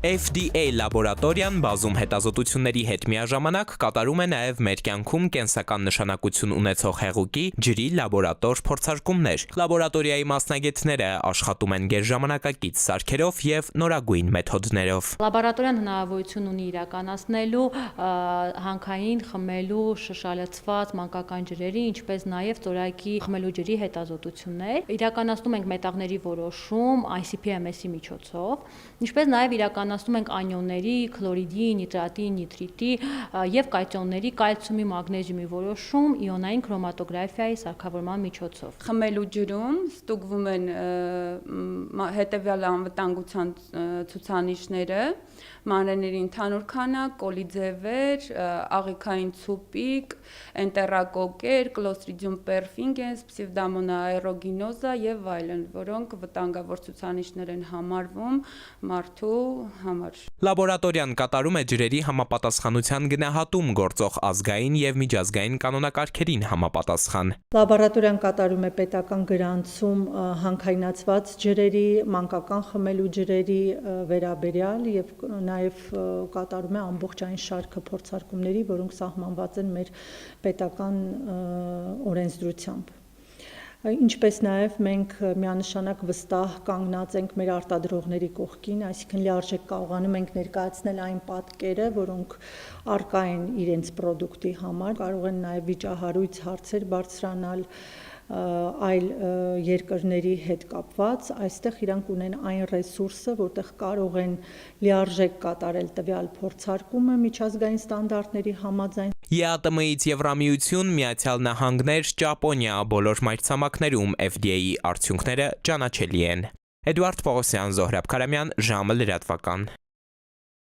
FDA լաբորատորիան բազում հետազոտությունների հետ միաժամանակ կատարում է նաև մեր կյանքում կենսական նշանակություն ունեցող հեղուկի ջրի լաբորատոր փորձարկումներ։ Լաբորատորիայի մասնագետները աշխատում են գերժամանակակից սարքերով եւ նորագույն մեթոդներով։ Լաբորատորիան հնարավորություն ունի իրականացնելու հանքային խմելու շշալցված մանկական ջրերի, ինչպես նաև ծորակի խմելու ջրի հետազոտություններ։ Իրականացնում ենք մետաղների որոշում ICP-MS-ի միջոցով, ինչպես նաև իրականացնում ենք անիոնների, քլորիդի, նիտրատի, նիտրիտի եւ կալցիոնների, կալցիումի, մագնեզիումի որոշում իոնային քրոմատոգրաֆիայի սարքավորման միջոցով։ Խմելու ջրում ստուգվում են հետեւյալ անվտանգության ցուցանիշները՝ մանրէների ընդհանուր քանակ, կոլիձևեր, աղիքային ցուպիկ, էնտերակոկեր, Clostridium perfringens, Pseudomonas aeruginosa եւ այլն, որոնք վտանգավոր ցուցանիշներ են համարվում մարդու համար։ Լաբորատորիան կատարում է ջրերի համապատասխանության գնահատում գործող ազգային եւ միջազգային կանոնակարգերին համապատասխան։ Լաբորատորիան կատարում է պետական գրանցում հանքայնացված ջրերի, մանկական խմելու ջրերի վերաբերյալ եւ նաև կատարում է ամբողջային շարքը փորձարկումների, որոնք սահմանված են մեր պետական օրենսդրությամբ։ Ինչպես նաև մենք միանշանակ վստահ կանգնած ենք մեր արտադրողների կողքին, այսինքն լիարժեք կարողանում ենք ներկայացնել այն պատկերը, որոնք առկա են իրենց պրոդուկտի համար, կարող են նաև վիճահարույց հարցեր բարձրանալ այլ երկրների հետ կապված, այստեղ իրանք ունեն այն ռեսուրսը, որտեղ կարող են լիարժեք կատարել տվյալ փորձարկումը միջազգային ստանդարտների համաձայն։ ԵԱՏՄ-ից Եվրամիություն, Միացյալ Նահանգներ, Ճապոնիա բոլոր մայրցամաքներում FDA-ի արդյունքները ճանաչելի են։ Էդուարդ Պողոսյան, Զոհրաբ Քարամյան, ժամը լրատվական։